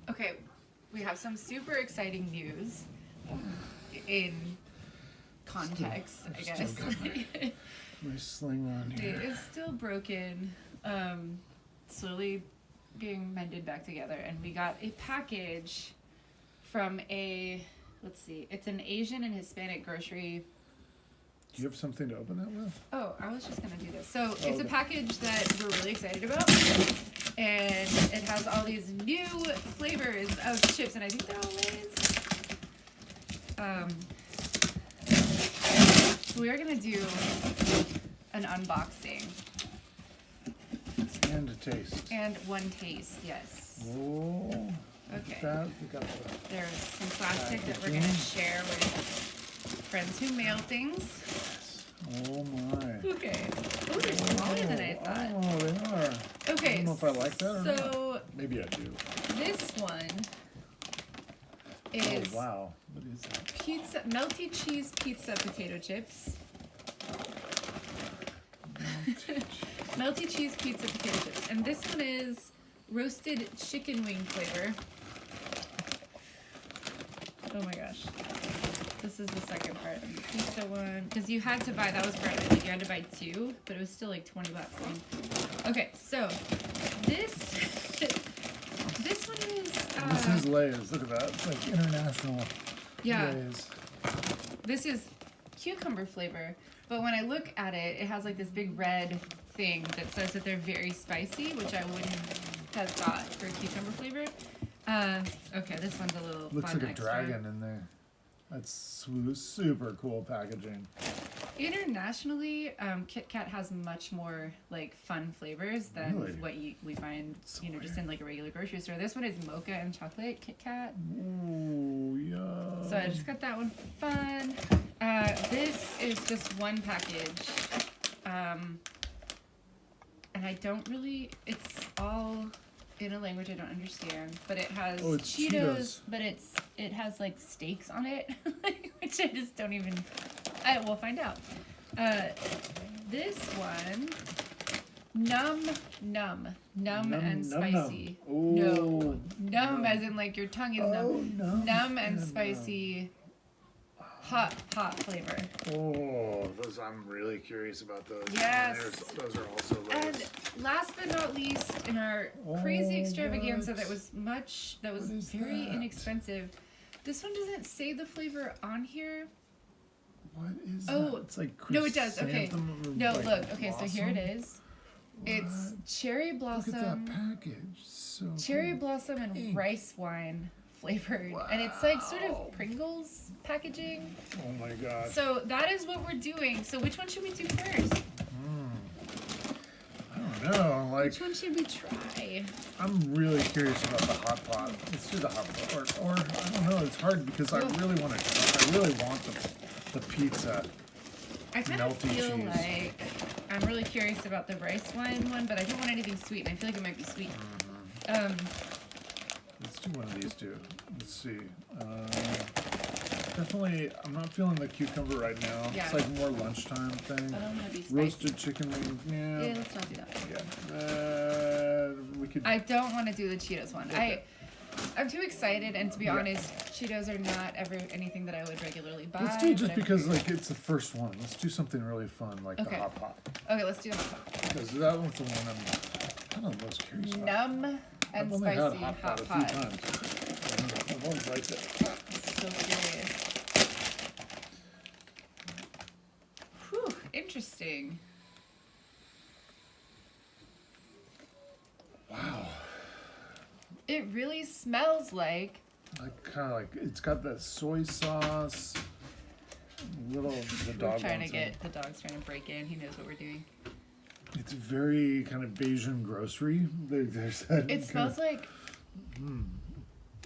Okay, we have some super exciting news in context, I guess. Still got my sling on It here. is still broken, slowly being mended back together, and we got a package from let's see, it's an Asian and Hispanic grocery. Do you have something to open that with? Oh, I was just gonna do this. So it's a okay. package that we're really excited about, and it has all these new flavors of chips, and I think they're all Lay's. So we are gonna do an unboxing And a taste. and one taste. Yes. Oh, Okay. that we got the There's some plastic that we're gonna share with friends who mail things. Oh my. Okay. Oh, they're smaller than I thought. Oh, they are. I Okay. don't know if I like that or not. So Maybe I do. this one is Oh wow. What is that? pizza, melty cheese pizza potato chips. Melty cheese pizza potato chips. And this one is roasted chicken wing flavor. Oh my gosh. This is the second part of the pizza one. Because you had to buy, that was part of it. Like you had to buy two, but it was still like $20. Okay, so this this one is This is Lay's. Look at that. It's like international yeah. Lay's. This is cucumber flavor, but when I look at it, it has like this big red thing that says that they're very spicy, which I wouldn't have thought for cucumber flavor. Okay, this one's a little Looks fun like a extra. dragon in there. That's super cool packaging. Internationally, Kit Kat has much more like fun flavors than Really? what we find, So you know, just weird. in like a regular grocery store. This one is mocha and chocolate Kit Kat. Ooh, yeah. So I just got that one for fun. This is just one package. And I don't really, it's all in a language I don't understand, but it has Oh, it's Cheetos, Cheetos. but it has like steaks on it, which I just don't even, we'll find out. This one, numb and spicy. Ooh, No, numb Numb. as in like your tongue is Oh, numb. Numb and numb. spicy hot flavor. Oh, those I'm really curious about those. Yes. Those are also And Lay's. last but not least, in our crazy Oh, extravaganza what? that was What is very that? inexpensive. This one doesn't say the flavor on here. What is Oh, that? It's like no, it does. Okay. chrysanthem or No, like look. Okay, so here it blossom? is. It's cherry Look blossom, at that package. So cherry cool. blossom and Pink. rice wine flavored, and it's like sort Wow. of Pringles packaging. Oh my gosh. So that is what we're doing. So which one should we do first? I don't know. Like, Which one should we try? I'm really curious about the hot pot. Let's do the hot pot. Or I don't know. It's hard because I Ugh. really want to. I really want the pizza. I kind of Melty feel cheese. like I'm really curious about the rice wine one, but I don't want anything sweet, and I feel like it might be sweet. Let's do one of these two. Let's see. Definitely, I'm not feeling the cucumber right now. Yeah. It's like more lunchtime thing. I don't want to be spicy. Roasted chicken wings. Yeah, Yeah. let's not do that. Yeah. We could. I don't want to do the Cheetos one. Okay. I'm too excited, and to be Yeah. honest, Cheetos are not ever anything that I would regularly buy. Let's do it just but I'm because curious. like it's the first one. Let's do something really fun like Okay. the hot pot. Okay, let's do the hot pot. Because that one's the one I'm kind of most curious about. Numb I've and only had spicy hot pot a few times. I've always liked it. So curious. Whew, interesting. Wow. It really smells like Like kind of like it's got that soy sauce. Little the we're dog trying to wants get it. the dog's trying to break in. He knows what we're doing. It's very kind of Bayesian grocery. There's that. It smells like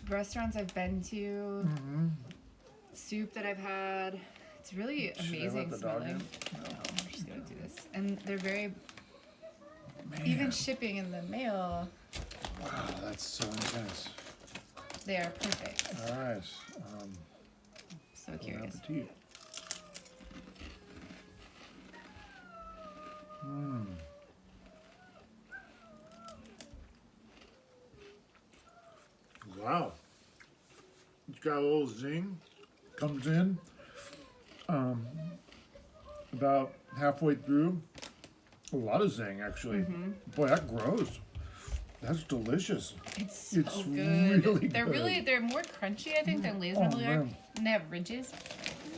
restaurants I've been to, Mm-hmm. soup that I've had. It's really Should I let amazing the dog smelling. in? No, we're just gonna do this. And they're very, Man, even shipping in the mail, wow, that's so intense. they are perfect. All right. So Bon curious. appetit. Wow. It's got a little zing. Comes in. About halfway through. A lot of zing, actually. Boy, that grows. That's delicious. It's It's so good. really they're good. they're more crunchy, I think, than Lay's normally are. man. And they have ridges.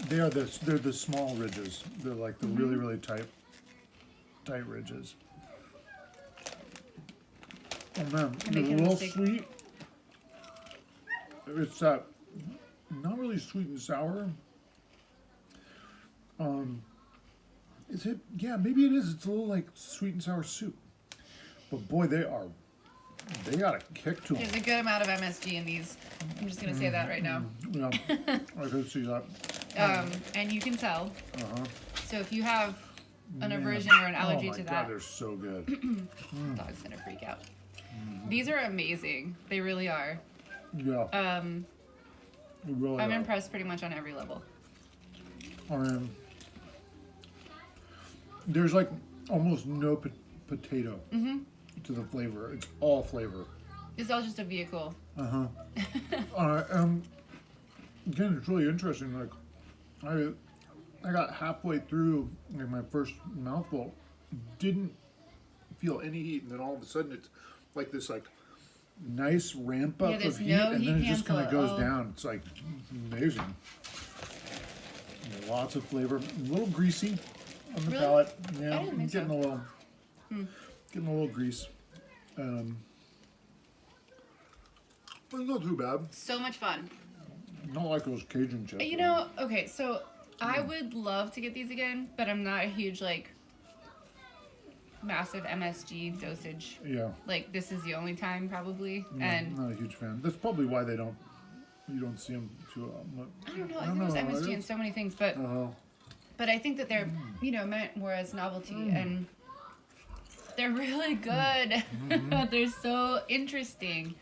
They're the small ridges. They're like the really, really tight ridges. Oh man, I'm they're a making a little mistake. sweet. It's that not really sweet and sour. Is it? Yeah, maybe it is. It's a little like sweet and sour soup. But boy, they got a kick to them. There's a good amount of MSG in these. I'm just gonna say that right now. Yeah, I could see that. And you can tell. Uh-huh. So if you have an Man. aversion or an allergy oh my to God, that, they're so good. dog's gonna freak out. These are amazing. They really are. Yeah, they really I'm are. impressed pretty much on every level. I mean, there's like almost no potato to the flavor. It's all flavor. It's all just a vehicle. Again, it's really interesting. Like, I got halfway through like my first mouthful, didn't feel any heat, and then all of a sudden it's like this like nice ramp up Yeah, of there's heat, no and then heat it just kind of cancel at goes all. down. It's like amazing. Lots of flavor, a little greasy on the Really? palate. Yeah, I didn't think getting so. getting a little grease. But it's not too bad. So much fun. Not like those Cajun chips. You know, okay, so I would love to get these again, but I'm not a huge, like, massive MSG dosage. Yeah, Like, this is the only time, probably. yeah, And not a huge fan. That's probably why you don't see them too much. I don't know, I think there's MSG in so many things, but I think that they're, meant more as novelty, and they're really good. They're so interesting.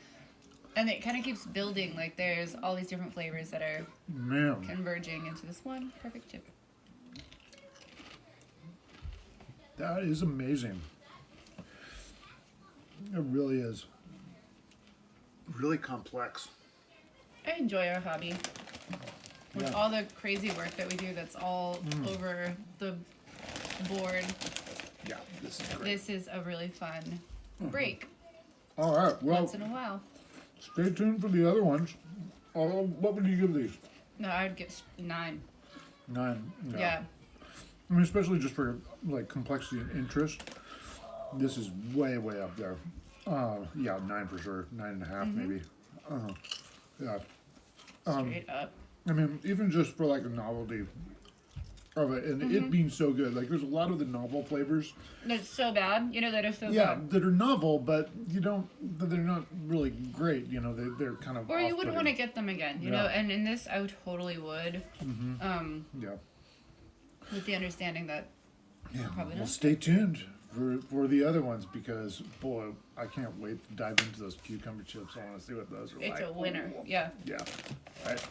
And it kind of keeps building, like there's all these different flavors that are Man, converging into this one perfect chip. that is amazing. It really is. Really complex. I enjoy our hobby. With Yeah. all the crazy work that we do that's all over the board, Yeah, this is great. this is a really fun break All right, well, once in a while. stay tuned for the other ones. What would you give these? No, I'd get 9. 9. Yeah. I mean, especially just for like complexity and interest. This is way, way up there. Yeah, 9 for sure. 9.5 maybe. Yeah. Straight up. I mean, even just for like a novelty of it, and it being so good. Like, there's a lot of the novel flavors. That's so bad, that are so Yeah, good. that are novel, but they're not really great. They're kind of. Or you wouldn't want to off-putting. get them again, Yeah. know? And in this, I totally would. Yeah. With the understanding that Yeah. Probably Well, not. stay tuned for the other ones because boy, I can't wait to dive into those cucumber chips. I want to see what those are it's like. a winner. Yeah. Yeah. All right.